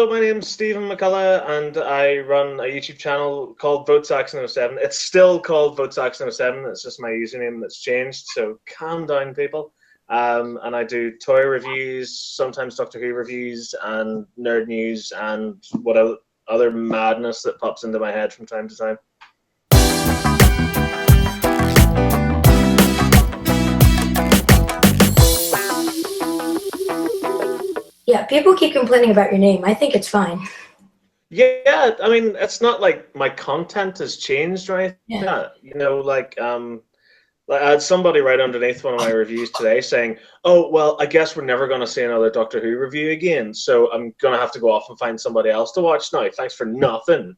Hello, my name's Stephen McCullagh, and I run a YouTube channel called VoteSaxon07. It's still called VoteSaxon07. It's just my username that's changed, so calm down, people. And I do toy reviews, sometimes Doctor Who reviews, and nerd news, and what other madness that pops into my head from time to time. Yeah, people keep complaining about your name. I think it's fine. Yeah, I mean, it's not like my content has changed or anything. Yeah. You know, like I had somebody right underneath one of my reviews today saying, "Oh, well, I guess we're never going to see another Doctor Who review again, so I'm going to have to go off and find somebody else to watch now. Thanks for nothing."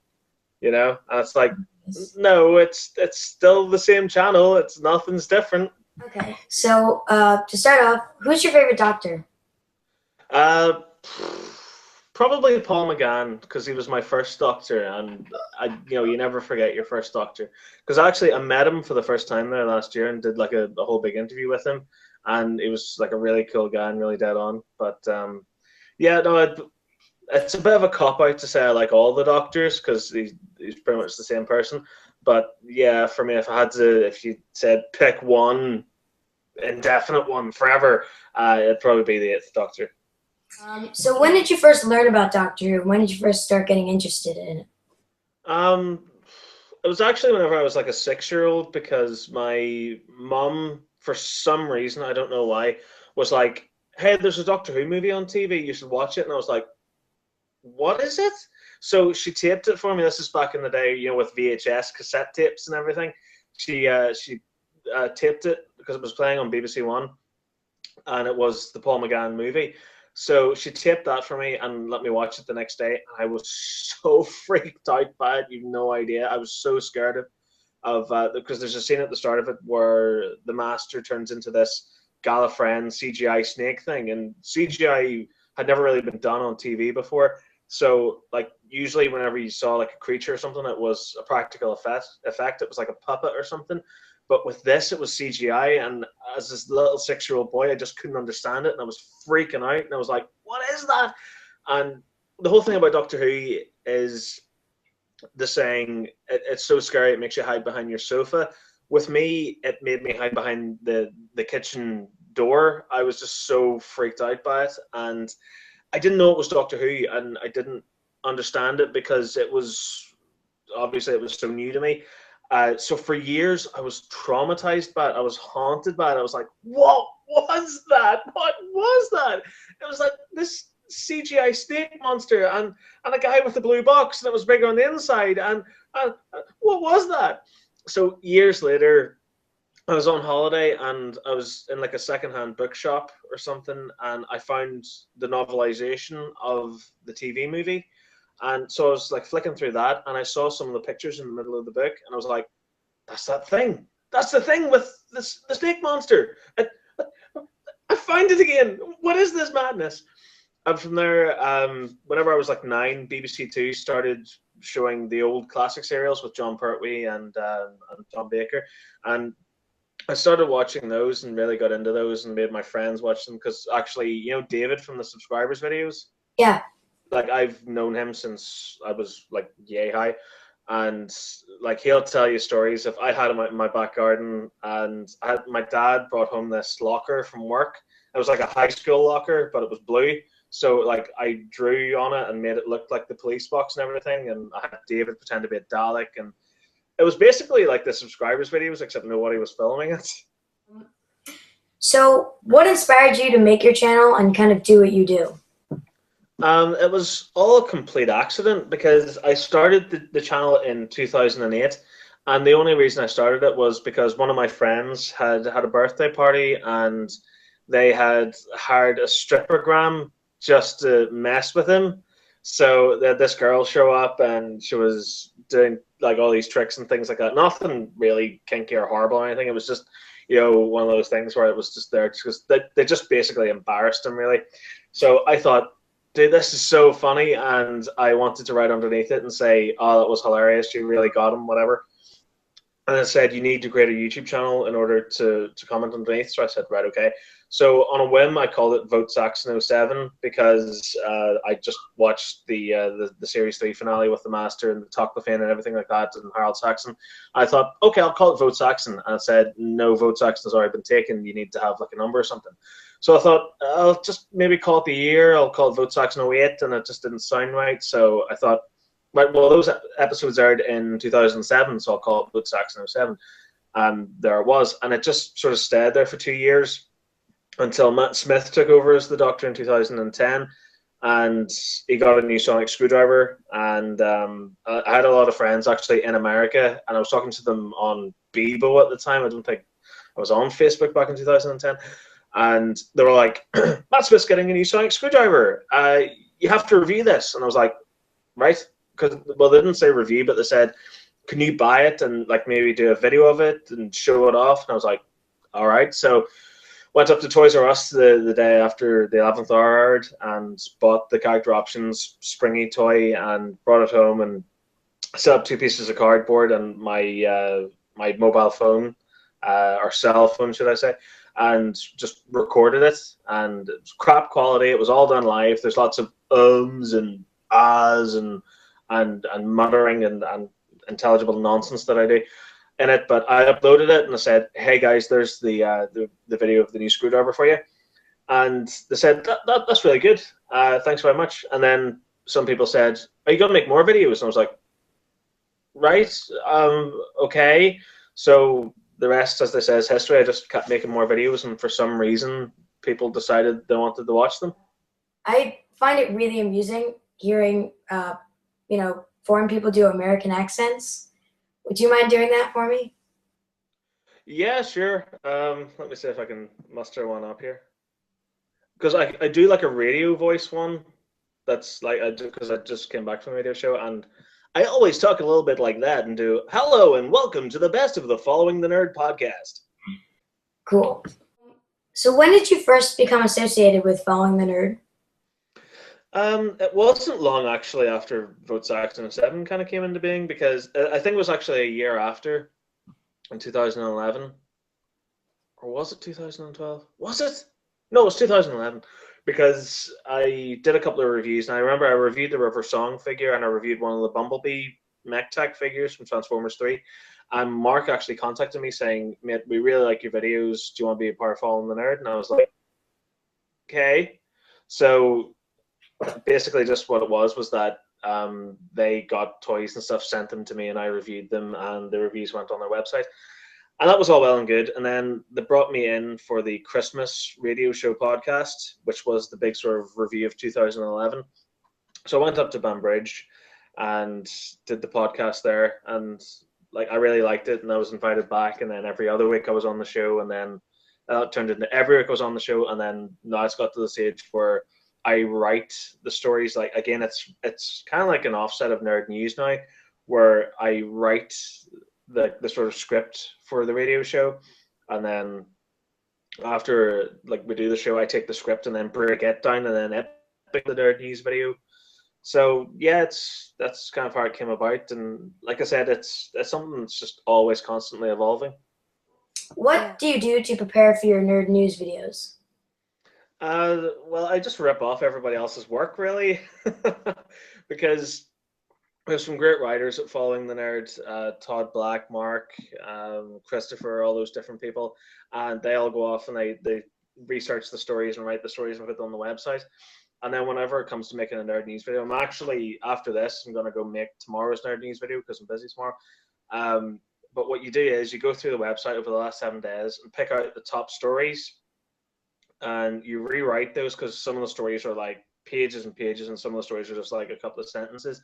You know, and it's like, no, it's still the same channel. Nothing's different. Okay, so to start off, who's your favorite Doctor? Probably Paul McGann, because he was my first Doctor, and you never forget your first Doctor. Because actually, I met him for the first time there last year and did like a whole big interview with him, and he was like a really cool guy and really dead on. But yeah, no, it's a bit of a cop out to say I like all the Doctors because he's pretty much the same person. But yeah, for me, if you said pick one indefinite one forever, it'd probably be the Eighth Doctor. So when did you first learn about Doctor Who? When did you first start getting interested in it? It was actually whenever I was like a 6-year-old, because my mum, for some reason, I don't know why, was like, "Hey, there's a Doctor Who movie on TV, you should watch it." And I was like, "What is it?" So she taped it for me. This is back in the day, with VHS cassette tapes and everything. She taped it because it was playing on BBC One, and it was the Paul McGann movie. So she taped that for me and let me watch it the next day. I was so freaked out by it. You've no idea. I was so scared of because there's a scene at the start of it where the Master turns into this Gallifreyan CGI snake thing, and CGI had never really been done on TV before. So like usually whenever you saw like a creature or something, it was a practical effect. It was like a puppet or something. But with this, it was CGI, and as this little 6-year-old boy, I just couldn't understand it, and I was freaking out, and I was like, "What is that?" And the whole thing about Doctor Who is the saying, "It's so scary, it makes you hide behind your sofa." With me, it made me hide behind the kitchen door. I was just so freaked out by it, and I didn't know it was Doctor Who, and I didn't understand it because it was so new to me. So for years, I was traumatized by it. I was haunted by it. I was like, "What was that? What was that?" It was like this CGI snake monster and a guy with a blue box that was bigger on the inside. And what was that? So years later, I was on holiday and I was in like a secondhand bookshop or something, and I found the novelization of the TV movie. And so I was like flicking through that, and I saw some of the pictures in the middle of the book, and I was like, "That's that thing. That's the thing with the snake monster. I found it again. What is this madness?" And from there, whenever I was like 9, BBC Two started showing the old classic serials with John Pertwee and Tom Baker, and I started watching those and really got into those and made my friends watch them, because actually, David from the subscribers videos. Yeah. Like I've known him since I was like yay high, and like he'll tell you stories. If I had him out in my back garden, and my dad brought home this locker from work. It was like a high school locker, but it was blue. So like I drew on it and made it look like the police box and everything. And I had David pretend to be a Dalek, and it was basically like the subscribers videos, except nobody was filming it. So what inspired you to make your channel and kind of do what you do? It was all a complete accident, because I started the channel in 2008, and the only reason I started it was because one of my friends had a birthday party, and they had hired a strippergram just to mess with him. So they had this girl show up, and she was doing like all these tricks and things like that. Nothing really kinky or horrible or anything. It was just, one of those things where it was just there because they just basically embarrassed him, really. So I thought, "Dude, this is so funny," and I wanted to write underneath it and say, "Oh, that was hilarious. You really got him," whatever. And it said, "You need to create a YouTube channel in order to comment underneath." So I said, "Right, okay." So on a whim, I called it VoteSaxon07 because I just watched the series 3 finale with the Master and the Toclafane and everything like that, and Harold Saxon. I thought, okay, I'll call it VoteSaxon, and it said, no, VoteSaxon has already been taken. You need to have like a number or something. So I thought, I'll just maybe call it the year. I'll call it VoteSaxon08, and it just didn't sound right. So I thought, right, well, those episodes aired in 2007, so I'll call it VoteSaxon07. And there it was, and it just sort of stayed there for 2 years until Matt Smith took over as the Doctor in 2010, and he got a new sonic screwdriver. And I had a lot of friends actually in America, and I was talking to them on Bebo at the time. I don't think I was on Facebook back in 2010, and they were like, "Matt Smith's getting a new sonic screwdriver. You have to review this." And I was like, "Right," because well, they didn't say review, but they said, "Can you buy it and like maybe do a video of it and show it off?" And I was like, "All right." So went up to Toys R Us the day after the 11th hour aired and bought the character options springy toy and brought it home and set up 2 pieces of cardboard and my my mobile phone, or cell phone, should I say, and just recorded it. And it was crap quality. It was all done live. There's lots of ums and ahs and muttering and intelligible nonsense that I do in it, but I uploaded it and I said, "Hey guys, there's the video of the new screwdriver for you," and they said that's really good. Thanks very much. And then some people said, "Are you gonna make more videos?" And I was like, "Right, okay." So the rest, as they say, is history. I just kept making more videos, and for some reason, people decided they wanted to watch them. I find it really amusing hearing, foreign people do American accents. Would you mind doing that for me? Yeah, sure. Let me see if I can muster one up here. Because I do like a radio voice one. That's like I do because I just came back from a radio show, and I always talk a little bit like that and do hello and welcome to the best of the Following the Nerd podcast. Cool. So when did you first become associated with Following the Nerd? It wasn't long actually after VoteSaxon07 kind of came into being, because I think it was actually a year after, in 2011, or was it 2012? Was it? No, it was 2011, because I did a couple of reviews, and I remember I reviewed the River Song figure, and I reviewed one of the Bumblebee mech tech figures from Transformers 3, and Mark actually contacted me saying, "Mate, we really like your videos. Do you want to be a part of Following the Nerd?" And I was like, "Okay." So basically just what it was that they got toys and stuff, sent them to me, and I reviewed them, and the reviews went on their website, and that was all well and good. And then they brought me in for the Christmas radio show podcast, which was the big sort of review of 2011. So I went up to Banbridge and did the podcast there, and like I really liked it, and I was invited back, and then every other week I was on the show, and then it turned into every week I was on the show, and then now it's got to the stage where I write the stories. Like again, it's kind of like an offset of Nerd News now, where I write the sort of script for the radio show, and then after like we do the show, I take the script and then break it down and then epic the Nerd News video. So yeah, that's kind of how it came about, and like I said, it's something that's just always constantly evolving. What do you do to prepare for your Nerd News videos? Well, I just rip off everybody else's work, really, because there's some great writers at Following the Nerd, Todd Black, Mark, Christopher, all those different people, and they all go off and they research the stories and write the stories and put them on the website. And then whenever it comes to making a Nerd News video, I'm actually, after this, I'm going to go make tomorrow's Nerd News video because I'm busy tomorrow. But what you do is you go through the website over the last 7 days and pick out the top stories, and you rewrite those, because some of the stories are like pages and pages, and some of the stories are just like a couple of sentences.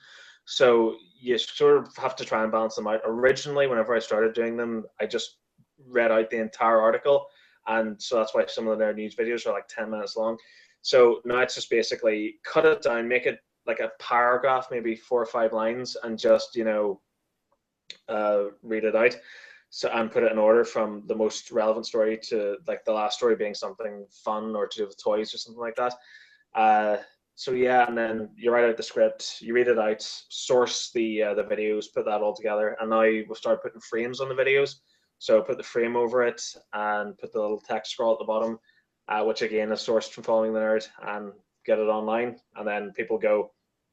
So you sort of have to try and balance them out. Originally, whenever I started doing them, I just read out the entire article, and so that's why some of the Nerd News videos are like 10 minutes long. So now it's just basically cut it down, make it like a paragraph, maybe 4 or 5 lines, and just read it out. So, and put it in order from the most relevant story to like the last story being something fun or to do with toys or something like that. So yeah, and then you write out the script, you read it out, source the videos, put that all together, and now we'll start putting frames on the videos. So put the frame over it and put the little text scroll at the bottom, which again is sourced from Following the Nerd, and get it online. And then people go,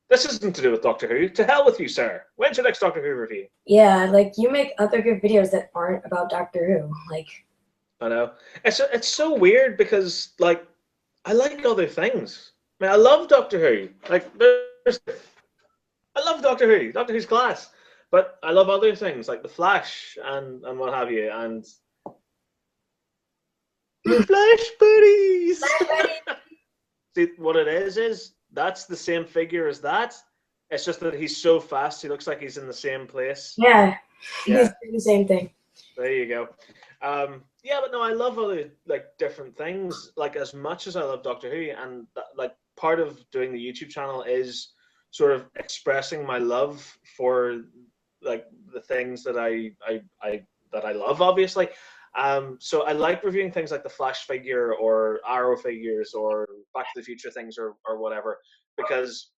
this isn't to do with Doctor Who. To hell with you, sir. When's your next Doctor Who review? Yeah, like you make other good videos that aren't about Doctor Who. Like, I know. It's so weird because like I like other things. I mean, I love Doctor Who. Like I love Doctor Who. Doctor Who's class. But I love other things like The Flash and what have you. And the Flash buddies. See, what it is that's the same figure as that. It's just that he's so fast, he looks like he's in the same place. yeah. He's doing the same thing. There you go. Yeah, but no, I love other like different things. Like as much as I love Doctor Who, and like part of doing the YouTube channel is sort of expressing my love for like the things that I love, obviously. So I like reviewing things like the Flash figure or Arrow figures or Back to the Future things or whatever, because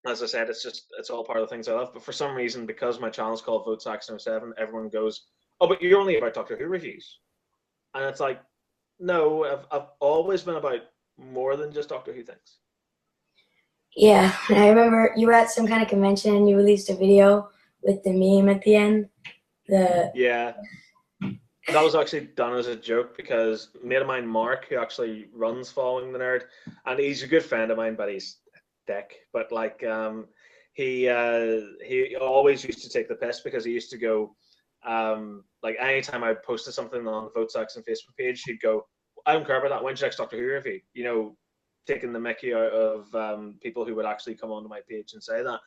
as I said, it's all part of the things I love. But for some reason, because my channel's called VoteSaxon07, everyone goes, "Oh, but you're only about Doctor Who reviews," and it's like, no, I've always been about more than just Doctor Who things. Yeah, and I remember you were at some kind of convention and you released a video with the meme at the end. Yeah. That was actually done as a joke because a mate of mine, Mark, who actually runs Following the Nerd, and he's a good friend of mine, but he's dick. But like, he always used to take the piss because he used to go, like anytime I posted something on the VoteSaxon Facebook page, he'd go, "I don't care about that. When's your next Doctor Who review?" You know, taking the mickey out of people who would actually come onto my page and say that.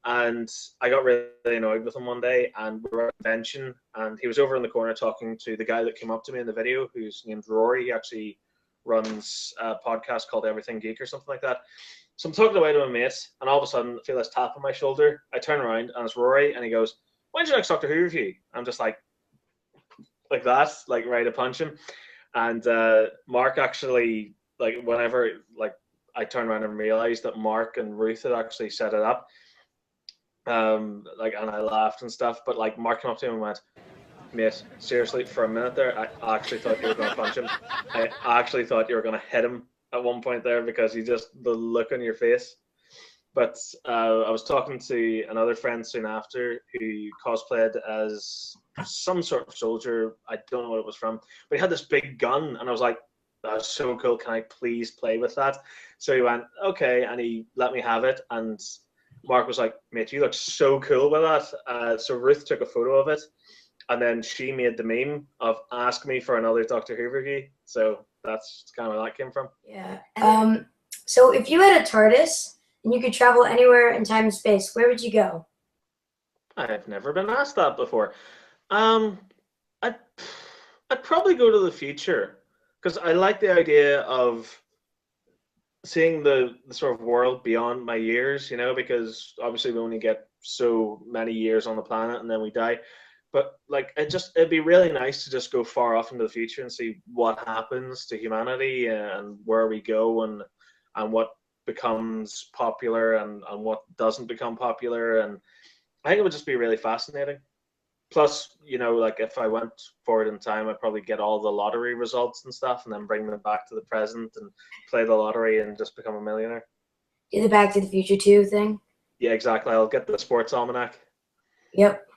And I got really annoyed with him one day, and we were at a convention, and he was over in the corner talking to the guy that came up to me in the video, who's named Rory. He actually runs a podcast called Everything Geek or something like that. So I'm talking away to my mate, and all of a sudden I feel this tap on my shoulder. I turn around, and it's Rory, and he goes, "When's your next Doctor Who review?" I'm just like that, like ready to punch him. And Mark actually, like whenever like I turned around and realized that Mark and Ruth had actually set it up. Like, and I laughed and stuff, but like Mark came up to him and went, "Mate, seriously, for a minute there, I actually thought you were going to punch him. I actually thought you were going to hit him at one point there because the look on your face." But I was talking to another friend soon after who cosplayed as some sort of soldier. I don't know what it was from, but he had this big gun, and I was like, "That's so cool. Can I please play with that?" So he went, "Okay," and he let me have it. And Mark was like, "Mate, you look so cool with that." So Ruth took a photo of it, and then she made the meme of "Ask me for another Doctor Who review." So that's kind of where that came from. Yeah. So if you had a TARDIS and you could travel anywhere in time and space, where would you go? I've never been asked that before. I'd probably go to the future because I like the idea of seeing the sort of world beyond my years, you know, because obviously we only get so many years on the planet and then we die. But like it'd be really nice to just go far off into the future and see what happens to humanity and where we go and what becomes popular and what doesn't become popular. And I think it would just be really fascinating. Plus, you know, like if I went forward in time, I'd probably get all the lottery results and stuff and then bring them back to the present and play the lottery and just become a millionaire. Do the Back to the Future 2 thing? Yeah, exactly. I'll get the sports almanac. Yep.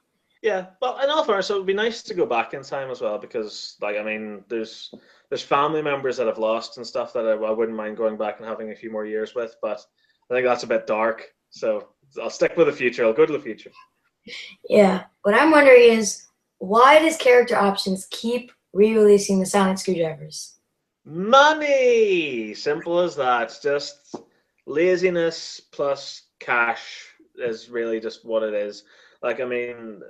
Yeah, well, in all fairness, it would be nice to go back in time as well because, like, I mean, there's family members that I've lost and stuff that I wouldn't mind going back and having a few more years with, but I think that's a bit dark. So I'll stick with the future. I'll go to the future. Yeah. What I'm wondering is, why does Character Options keep re-releasing the Sonic screwdrivers? Money! Simple as that. Just laziness plus cash is really just what it is. Like, I mean,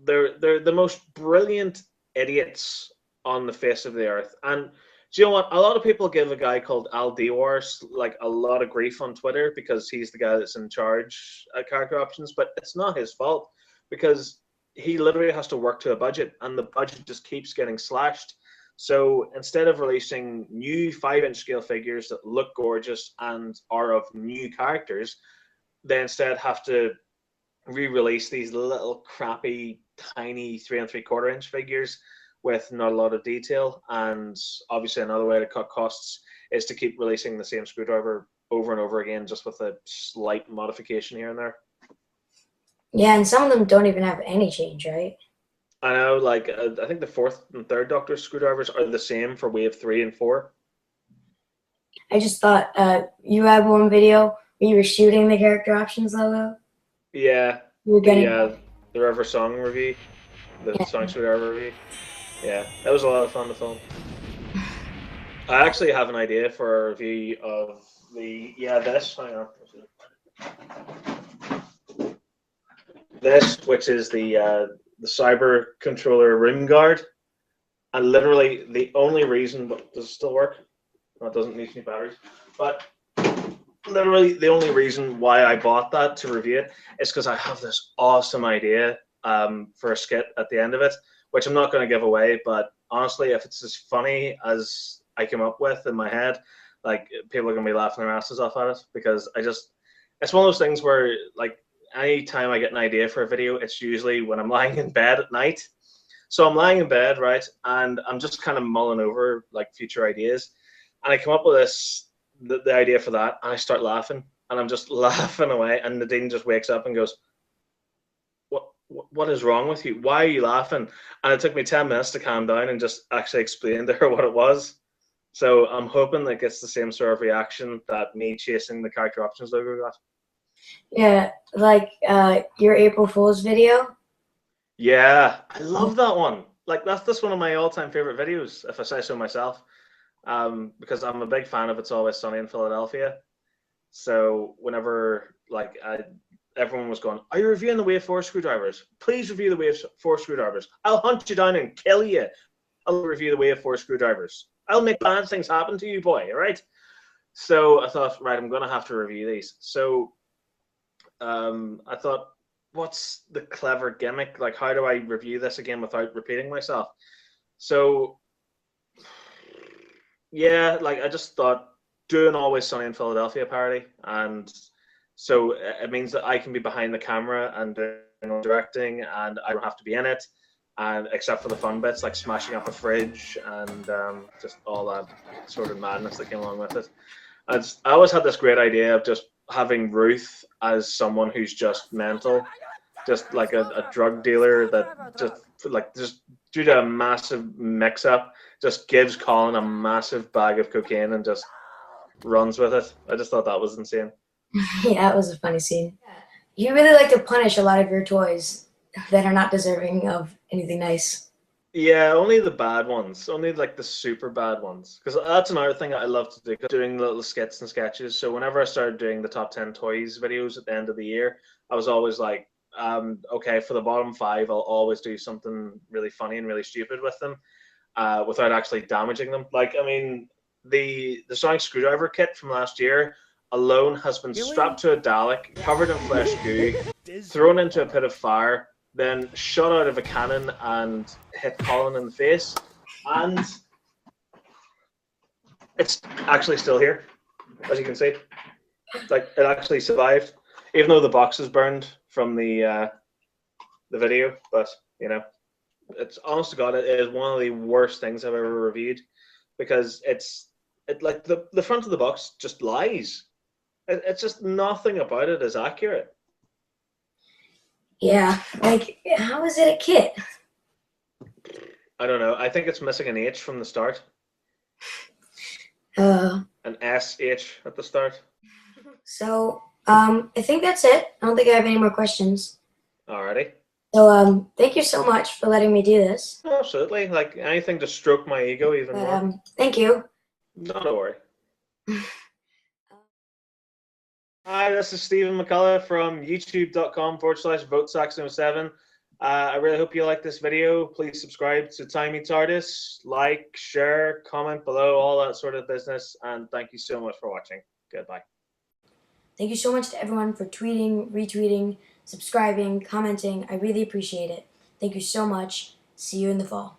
they're the most brilliant idiots on the face of the earth. And do you know what? A lot of people give a guy called Al Dewars like a lot of grief on Twitter because he's the guy that's in charge at Character Options, but it's not his fault because he literally has to work to a budget and the budget just keeps getting slashed. So instead of releasing new 5-inch scale figures that look gorgeous and are of new characters, they instead have to re-release these little crappy tiny 3 3/4 inch figures with not a lot of detail. And obviously another way to cut costs is to keep releasing the same screwdriver over and over again, just with a slight modification here and there. Yeah, and some of them don't even have any change, right? I know, like, I think the 4th and 3rd Doctor screwdrivers are the same for wave 3 and 4. I just thought you had one video where you were shooting the character options logo. Yeah, You were getting the River Song review, the Sonic Screwdriver review. Yeah, that was a lot of fun to film. I actually have an idea for a review of this. Hang on. This, which is the Cyber Controller Room Guard, and literally the only reason, but does it still work? No, it doesn't need any batteries. But literally the only reason why I bought that to review it is because I have this awesome idea for a skit at the end of it, which I'm not going to give away. But honestly, if it's as funny as I came up with in my head, like, people are going to be laughing their asses off at it, because it's one of those things where, like, any time I get an idea for a video, it's usually when I'm lying in bed at night. So I'm lying in bed, right, and I'm just kind of mulling over like future ideas, and I come up with the idea for that, and I start laughing, and I'm just laughing away, and Nadine just wakes up and goes, what is wrong with you? Why are you laughing? And it took me 10 minutes to calm down and just actually explain to her what it was. So I'm hoping that gets the same sort of reaction that me chasing the character options logo got. Yeah, like your April Fool's video. Yeah, I love that one. Like, that's one of my all-time favorite videos, if I say so myself, because I'm a big fan of It's Always Sunny in Philadelphia. So whenever, like, everyone was going, are you reviewing the Wave 4 screwdrivers? Please review the Wave 4 screwdrivers. I'll hunt you down and kill you. I'll review the Wave 4 screwdrivers. I'll make bad things happen to you, boy, all right? So I thought, right, I'm going to have to review these. So I thought, what's the clever gimmick? Like, how do I review this again without repeating myself? So, yeah, like, I just thought, do an Always Sunny in Philadelphia parody. And so it means that I can be behind the camera and doing directing, and I don't have to be in it, and except for the fun bits, like smashing up a fridge and just all that sort of madness that came along with it. I always had this great idea of just having Ruth as someone who's just mental, just like a drug dealer that just due to a massive mix-up, just gives Colin a massive bag of cocaine and just runs with it. I just thought that was insane. Yeah, it was a funny scene. You really like to punish a lot of your toys that are not deserving of anything nice. Yeah, only the bad ones, only like the super bad ones, because that's another thing I love to do, doing little skits and sketches. So whenever I started doing the top 10 toys videos at the end of the year, I was always like, okay, for the bottom 5, I'll always do something really funny and really stupid with them, without actually damaging them. Like, I mean, the Sonic Screwdriver kit from last year alone has been strapped to a Dalek, covered in flesh goo, thrown into a pit of fire, then shot out of a cannon and hit Colin in the face. And it's actually still here, as you can see. Like, it actually survived, even though the box is burned from the video. But, you know, it's, honest to God, it is one of the worst things I've ever reviewed, because like the front of the box just lies. It's just nothing about it is accurate. Yeah, like, how is it a kit? I don't know. I think it's missing an H from the start. An SH at the start. So, I think that's it. I don't think I have any more questions. Alrighty. So, thank you so much for letting me do this. Absolutely. Like, anything to stroke my ego even more. Thank you. Not a worry. Hi, this is Stephen McCullagh from youtube.com/VoteSaxon07. I really hope you like this video. Please subscribe to Timey Tardis, like, share, comment below, all that sort of business. And thank you so much for watching. Goodbye. Thank you so much to everyone for tweeting, retweeting, subscribing, commenting. I really appreciate it. Thank you so much. See you in the fall.